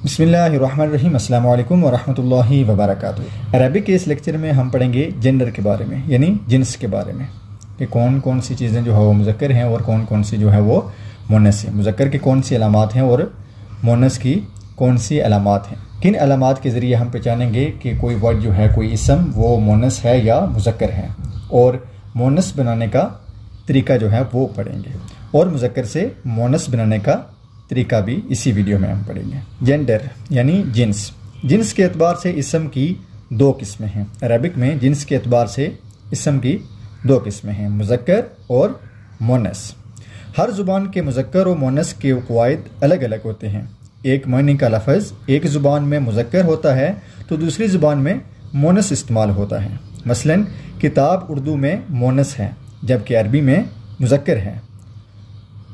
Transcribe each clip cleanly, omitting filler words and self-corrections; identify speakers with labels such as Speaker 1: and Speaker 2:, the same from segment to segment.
Speaker 1: बिस्मिल्लाहिर्रहमानिर्रहीम, अस्सलामु अलैकुम वरहमतुल्लाहि वबरकातुहू। अरबिक के इस लेक्चर में हम पढ़ेंगे जेंडर के बारे में, यानी जिन्स के बारे में कि कौन कौन सी चीज़ें जो है वो मुज़क्कर हैं और कौन कौन सी जो है वो मुन्नस है। मुज़क्कर की कौन सी अलामात हैं और मुन्नस की कौन सी अलामात हैं। किन अलामात के ज़रिए हम पहचानेंगे कि कोई वर्ड जो है, कोई इसम वो मुन्नस है या मुज़क्कर है, और मुन्नस बनाने का तरीका जो है वो पढ़ेंगे, और मुज़क्कर से मुन्नस बनाने का तरीका भी इसी वीडियो में हम पढ़ेंगे। जेंडर यानी जिन्स। जिन्स के एतबार से इसम की दो किस्में हैं। अरबिक में जिन्स के एतबार से इसम की दो किस्में हैं, मुज़क्कर और मुन्नस। हर ज़ुबान के मुज़क्कर और मुन्नस के क़वाइद अलग अलग होते हैं। एक मानी का लफ्ज़ एक ज़ुबान में मुज़क्कर होता है तो दूसरी ज़ुबान में मुन्नस इस्तेमाल होता है। मसलन किताब उर्दू में मुन्नस है जबकि अरबी में मुज़क्कर है।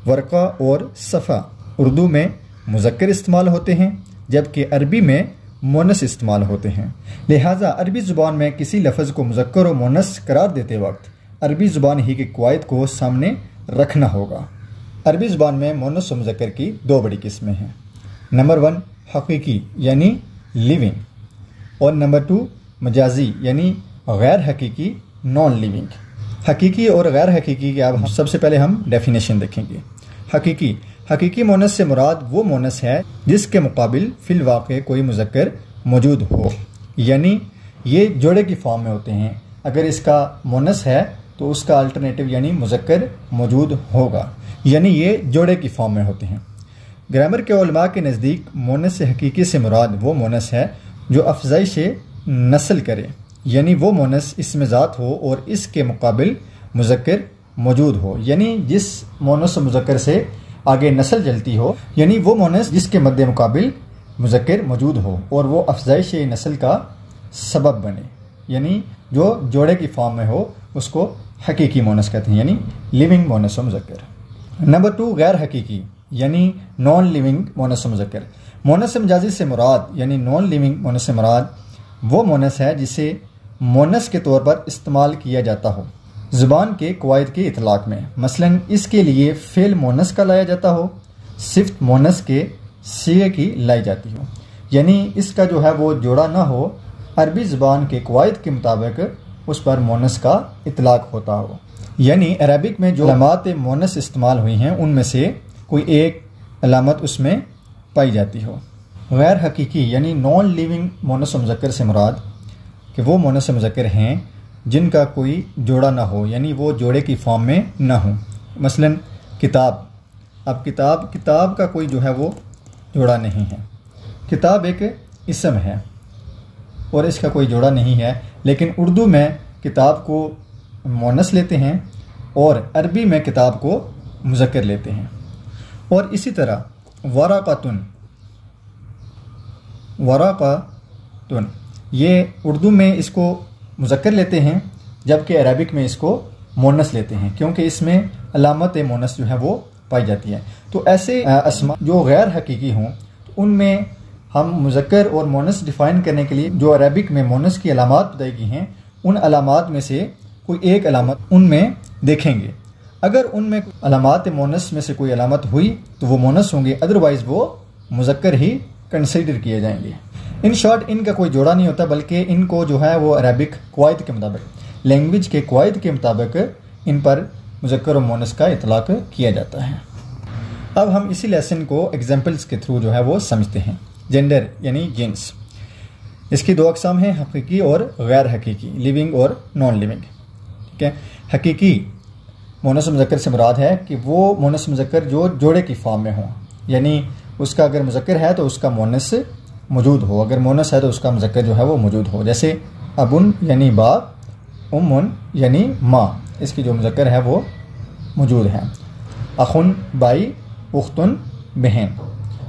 Speaker 1: वर्क़ा और सफ़ा उर्दू में मुज़क्कर इस्तेमाल होते हैं जबकि अरबी में मुन्नस इस्तेमाल होते हैं। लिहाजा अरबी ज़ुबान में किसी लफ्ज़ को मुज़क्कर और मुन्नस करार देते वक्त अरबी ज़ुबान ही के क़वाइद को सामने रखना होगा। अरबी ज़ुबान में मुन्नस और मुज़क्कर की दो बड़ी किस्में हैं। नंबर 1 हकीकी यानी लिविंग, और नंबर 2 मजाजी यानी गैर हकीकी नॉन लिविंग। हकीकी और गैर हकीकी की अब सबसे पहले हम डेफिनेशन देखेंगे। हकीकी मुन्नस से मुराद वो मुन्नस है जिसके मुकाबिल फिल वाक़े कोई मुज़क्कर मौजूद हो, यानी ये जोड़े की फॉर्म में होते हैं। अगर इसका मुन्नस है तो उसका अल्टरनेटिव यानी मुज़क्कर मौजूद होगा, यानी ये जोड़े की फॉर्म में होते हैं। ग्रामर के उलमा के नज़दीक मुन्नस से हकीकी से मुराद वो मुन्नस है जो अफज़ाइश नस्ल करे, यानी वो मुन्नस इसमें ज़ात हो और इसके मुकाबिल मुज़क्कर मौजूद हो, यानी जिस मुन्नस और मुज़क्कर से आगे नस्ल जलती हो, यानी वो मुन्नस जिसके मद्दे मुकाबिल मुज़क्कर मौजूद हो और वो अफज़ाइश नस्ल का सबब बने, यानी जो जोड़े की फॉर्म में हो उसको हकीकी मुन्नस कहते हैं, यानी लिविंग मुन्नस और मुज़क्कर। नंबर 2 गैर हकीकी यानी नॉन लिविंग मुन्नस और मुज़क्कर। मुन्नस मजाजी से मुराद यानी नॉन लिविंग मुन्नस से मुराद वो मुन्नस है जिसे मुन्नस के तौर पर इस्तेमाल किया जाता हो ज़ुबान के क़वाइद के इतलाक़ में। मसलन इसके लिए फ़ेल मुन्नस का लाया जाता हो, सिफ़्त मुन्नस के सीगे की लाई जाती हो, यानी इसका जो है वो जोड़ा ना हो। अरबी ज़ुबान के क़वाइद के मुताबिक उस पर मुन्नस का इतलाक़ होता हो, यानी अरबिक में जो अलामात मुन्नस इस्तेमाल हुई हैं उनमें से कोई एक अलामत उसमें पाई जाती हो। गैर हकीकी यानी नॉन लिविंग मुन्नस और मुज़क्कर से मुराद कि वो मुन्नस और मुज़क्कर हैं जिनका कोई जोड़ा ना हो, यानी वो जोड़े की फॉर्म में ना हो। मसलन किताब। अब किताब का कोई जो है वो जोड़ा नहीं है। किताब एक इसम है और इसका कोई जोड़ा नहीं है, लेकिन उर्दू में किताब को मुन्नस लेते हैं और अरबी में किताब को मुज़क्कर लेते हैं। और इसी तरह वराक़ातुन ये उर्दू में इसको मुज़क्कर लेते हैं जबकि अरबिक में इसको मुन्नस लेते हैं, क्योंकि इसमें अलामत मुन्नस जो है वो पाई जाती है। तो ऐसे अस्मा जो गैर हकीकी हों तो उनमें हम मुज़क्कर और मुन्नस डिफ़ाइन करने के लिए जो अरबिक में मुन्नस की अलामात बताई गई हैं उन अलामात में से कोई एक अलामत उनमें देखेंगे। अगर उनमें अलामात मुन्नस में से कोई अलामत हुई तो वो मुन्नस होंगे, अदरवाइज़ वो मुज़क्कर ही कंसीडर किए जाएंगे। इन शॉर्ट इनका कोई जोड़ा नहीं होता, बल्कि इनको जो है वो अरबिक क़वाइद के मुताबिक, लैंग्वेज के क़वाइद के मुताबिक इन पर मुज़क्कर और मुन्नस का इतलाक़ किया जाता है। अब हम इसी लेसन को एग्जाम्पल्स के थ्रू जो है वो समझते हैं। जेंडर यानी जिन्स। इसकी दो अक़साम हैं, हकीकी और गैर हकीकी, लिविंग और नॉन लिविंग। ठीक है। हकीकी मुन्नस मुज़क्कर से मुराद है कि वो मुन्नस मुज़क्कर जो जोड़े की फॉर्म में हो, यानी उसका अगर मुज़क्कर है तो उसका मुन्नस मौजूद हो, अगर मुन्नस है तो उसका मुज़क्कर जो है वो मौजूद हो। जैसे अबुन यानी बाप, उम्मुन यानी माँ, इसकी जो मुज़क्कर है वो मौजूद है। अखुन भाई, उख्तुन बहन,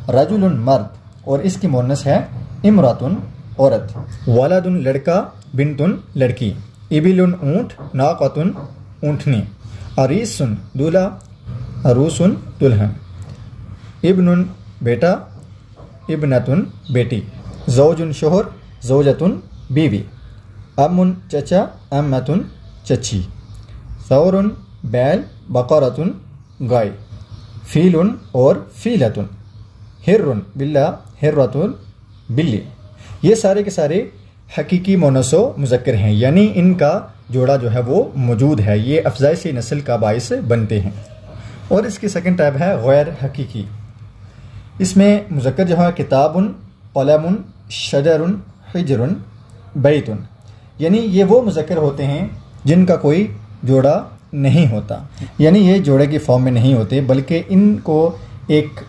Speaker 1: रजुलुन मर्द और इसकी मुन्नस है इमरातुन औरत, वलदुन लड़का, बिनतुन लड़की, इबिलुन ऊँट, नाक़तुन ऊँटनी, अरीसुन दूल्हा, अरूसुन दुल्हन, इब्नुन बेटा, इब्नतुन बेटी, ज़ौजुन शोहर, ज़ौजतुन बीवी, अम्मुन चचा, अम्मतुन चची, सौरुन बैल, बकरतुन गाय, फ़ीलुन और फ़ीलतुन, हिर्रुन बिल्ला, हिर्रतुन बिल्ली। ये सारे के सारे हकीकी मोनस व मुज़क्कर हैं, यानी इनका जोड़ा जो है वो मौजूद है, ये अफजाइश नस्ल का बाइस बनते हैं। और इसकी सेकंड टाइप है गैर हकीकी। इसमें मुज़क्कर जो है किताबुन, कलमुन, शजरुन, हिजरुन, बैतुन, यानी ये वो मुज़क्कर होते हैं जिनका कोई जोड़ा नहीं होता, यानी ये जोड़े की फॉर्म में नहीं होते, बल्कि इनको एक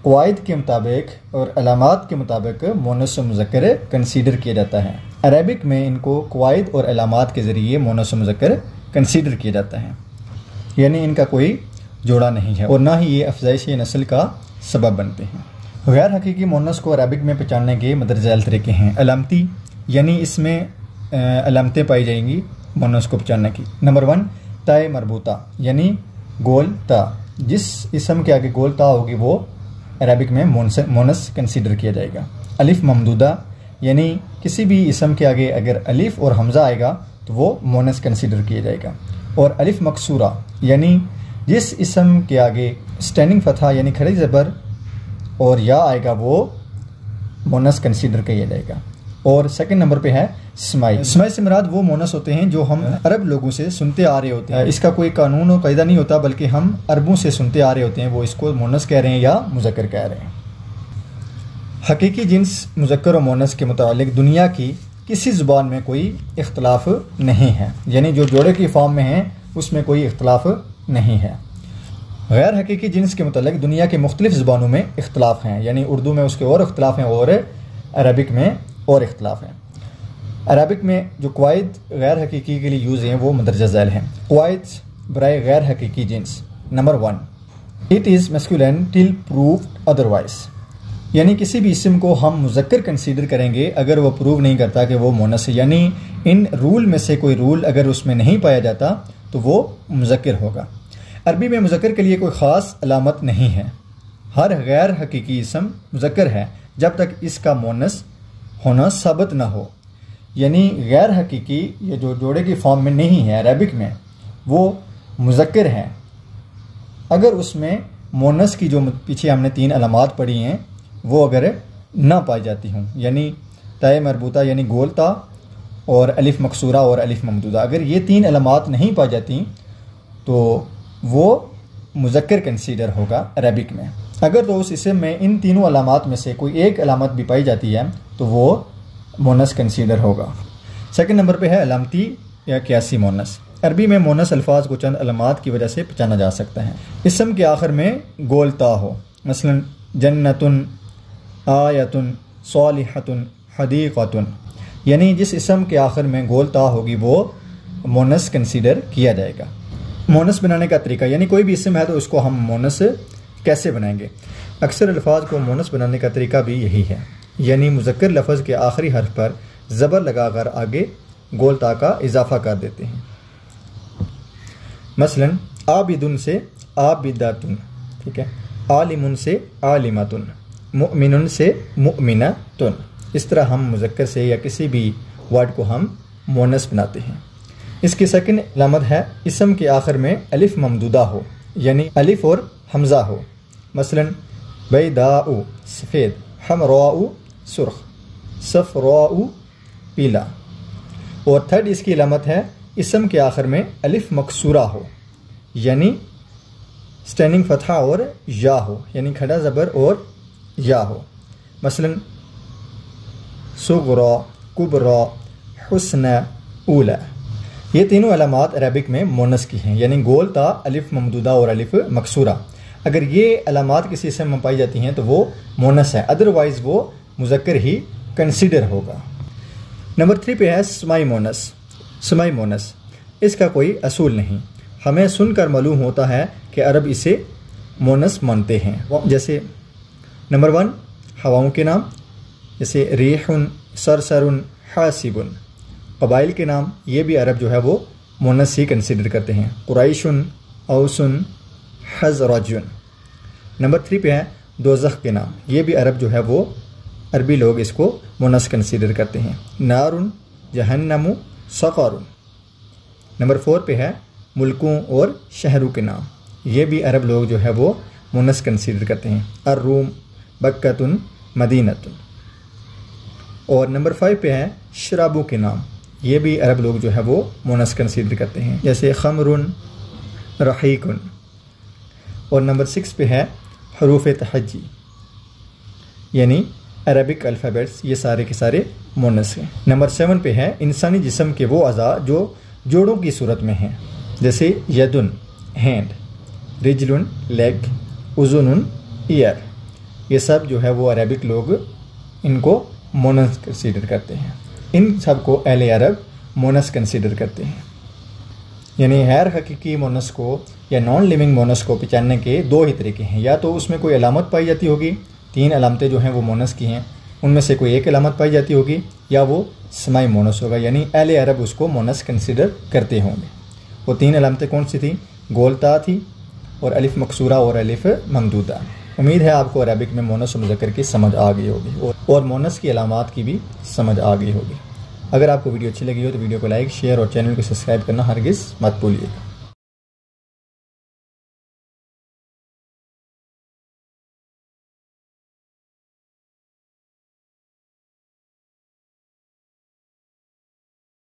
Speaker 1: क़वाइद के मुताबिक और अलामात के मुताबिक मोनस व मुज़क्कर कंसीडर किया जाता है। अरबिक में इनको क़वाइद और अलामात के ज़रिए मोनस व मुज़क्कर कंसीडर किया जाता है, यानी इनका कोई जोड़ा नहीं है और ना ही ये अफजाइश नस्ल का सबब बनते हैं। गैर हकीकी मोनस को अरबिक में पहचानने के मदरजाल तरीके हैं। अलामती, यानी इसमें अलामतें पाई जाएंगी मोनस को पहचानने की। नंबर 1 ताए मरबूता, यानी गोल ता, जिस इसम के आगे गोल ता होगी वो अरबिक में मोनस कंसीडर किया जाएगा। अलिफ ममदूदा, यानी किसी भी इसम के आगे अगर अलिफ और हमज़ा आएगा तो वो मोनस कंसीडर किया जाएगा। और अलिफ मकसूरा, यानी जिस इसम के आगे स्टैंडिंग फतहा यानी खड़ी ज़बर और या आएगा वो मोनस कंसीडर किया जाएगा। और सेकंड नंबर पे है स्माई। स्माई से मुराद वो मोनस होते हैं जो हम अरब लोगों से सुनते आ रहे होते हैं, इसका कोई कानून और कायदा नहीं होता, बल्कि हम अरबों से सुनते आ रहे होते हैं, वो इसको मोनस कह रहे हैं या मुज़क्कर कह रहे हैं। हकीकी जिन्स मुज़क्कर और मोनस के मुतालिक दुनिया की किसी ज़ुबान में कोई इख्तलाफ नहीं है, यानी जो जोड़े की फॉर्म में है उसमें कोई इख्तलाफ नहीं है। गैर हकीकी जिन्स के मुतालिक दुनिया के मुख्तलिफ ज़ुबानों में इख्तलाफ हैं, यानी उर्दू में उसके और इख्तलाफ हैं और अरबिक में और इख्तलाफ हैं। अरबिक में जो क़वाइद गैर हकीकी के लिए यूज़ हैं वो मदरजा झैल हैं। क़वाइद बराए गैर हकीकी jeans. Number 1 it is masculine till proved otherwise, यानी किसी भी इसम को हम मुज़क्कर कंसीडर करेंगे अगर वो प्रूव नहीं करता कि वो मोनस है, यानी इन रूल में से कोई रूल अगर उसमें नहीं पाया जाता तो वो मुज़क्कर होगा। अरबी में मुज़क्कर के लिए कोई ख़ास अलामत नहीं है, हर गैर हकीकी इसम मुज़क्कर है जब तक इसका मोनस होना साबित ना हो, यानी गैर हकीकी ये जो जोड़े की फॉर्म में नहीं है अरबिक में वो मुज़क्कर है अगर उसमें मोनस की जो पीछे हमने 3 अलामात पढ़ी हैं वो अगर ना पाई जाती हों, यानी ताए मरबूता यानी गोल ता और अलिफ मकसूरा और अलिफ ममदूदा, अगर ये 3 अलामात नहीं पाई जाती तो वो मुज़क्कर कंसीडर होगा अरबिक में। अगर तो उस इसम में इन तीनों अलामात में से कोई एक अलामत भी पाई जाती है तो वो मोनस कंसीडर होगा। सेकंड नंबर पे है अलामती या क़यासी मोनस। अरबी में मोनस अल्फाज को चंद अलामात की वजह से पहचाना जा सकता है। इसम के आखिर में गोल ता हो, मसलन जन्नतुन, आयतुन, सालिहतुन, हदीक़तुन, यानी जिस इसम के आखिर में गोल ता होगी वो मोनस कंसीडर किया जाएगा। मोनस बनाने का तरीका, यानी कोई भी इसम है तो उसको हम मोनस कैसे बनाएंगे। अक्सर अल्फाज को मोनस बनाने का तरीका भी यही है, यानी मुज़क्कर लफ्ज़ के आखिरी हर्फ पर ज़बर लगाकर आगे गोल ता का इजाफा कर देते हैं। मसलन आबिदुन से आबिदातुन, ठीक है, आलिमुन से आलिमातुन, मुअमिनुन से मुअमिनातुन। इस तरह हम मुज़क्कर से या किसी भी वर्ड को हम मोनस बनाते हैं। इसकी सेकंड अलामत है इसम के आखिर में अलिफ ममदूदा हो, यानी अलिफ और हमज़ा हो, मसलन बैदाउ सफ़ेद, हमराउ सुर्ख, सफ़राउ पीला। और थर्ड इसकी अलामत है इसम के आखिर में अलिफ मकसूरा हो, यानी स्टैंडिंग फतहा और या हो, यानी खड़ा ज़बर और या हो, मसलन सुगरा, कुबरा, हुस्न, ऊला। ये तीनों अलामात अरबिक में मोनस की हैं, यानी गोल ता, अलिफ ममदूदा और अलिफ मकसूरा। अगर ये अलामात किसी इसम में पाई जाती हैं तो वो मोनस है, अदरवाइज़ वो मुज़क्कर ही कंसीडर होगा। नंबर 3 पे है समाई मोनस। समाई मोनस, इसका कोई असूल नहीं, हमें सुनकर मालूम होता है कि अरब इसे मोनस मानते हैं। जैसे नंबर 1 हवाओं के नाम, जैसे रेहुन, सरसरुन, हासिबुन। कबाइल के नाम, ये भी अरब जो है वो मोनस ही कंसीडर करते हैं, कुरैशुन, औसुन, हज़रजुन। नंबर 3 पे है दोज़ख के नाम, ये भी अरब जो है वो अरबी लोग इसको मोनस कंसीडर करते हैं, नारुन, जहन्नमु, सक़रुन। नंबर 4 पे है मुल्कों और शहरों के नाम, ये भी अरब लोग जो है वो मोनस कंसीडर करते हैं, अर्रूम, बक्कतुन, मदीनतुन। और नंबर 5 पे है शराबों के नाम, ये भी अरब लोग जो है वो मोनस कंसीडर करते हैं, जैसे खमरुन, रहीकुन। और नंबर 6 पे है हरूफ तहज्जी, यानी अरबिक अल्फ़ाबेट्स, ये सारे के सारे मोनस हैं। नंबर 7 पे है इंसानी जिस्म के वो अज़ा जो जोड़ों की सूरत में हैं, जैसे यदुन, हैंड, रिजलुन, लेग, उजुनुन, ईयर। ये सब जो है वो अरबिक लोग इनको मोनस कंसीडर करते हैं। इन सब को अहले अरब मोनस कंसीडर करते हैं। यानी गैर हकीकी मोनस को या नॉन लिविंग मोनस को पहचानने के 2 ही तरीके हैं, या तो उसमें कोई अलामत पाई जाती होगी, 3 अलामतें जो हैं वो मोनस की हैं, उनमें से कोई एक अलामत पाई जाती होगी, या वो समाई मोनस होगा, यानी अहले अरब उसको मोनस कंसीडर करते होंगे। वो 3 अलामतें कौन सी थी? गोलता थी, और अलिफ मकसूरा और अलिफ ममदूदा। उम्मीद है आपको अरबिक में मोनस और मुज़क्कर की समझ आ गई होगी और मोनस की अलामात की भी समझ आ गई होगी। अगर आपको वीडियो अच्छी लगी हो तो वीडियो को लाइक, शेयर और चैनल को सब्सक्राइब करना हरगिज़ मत भूलिएगा।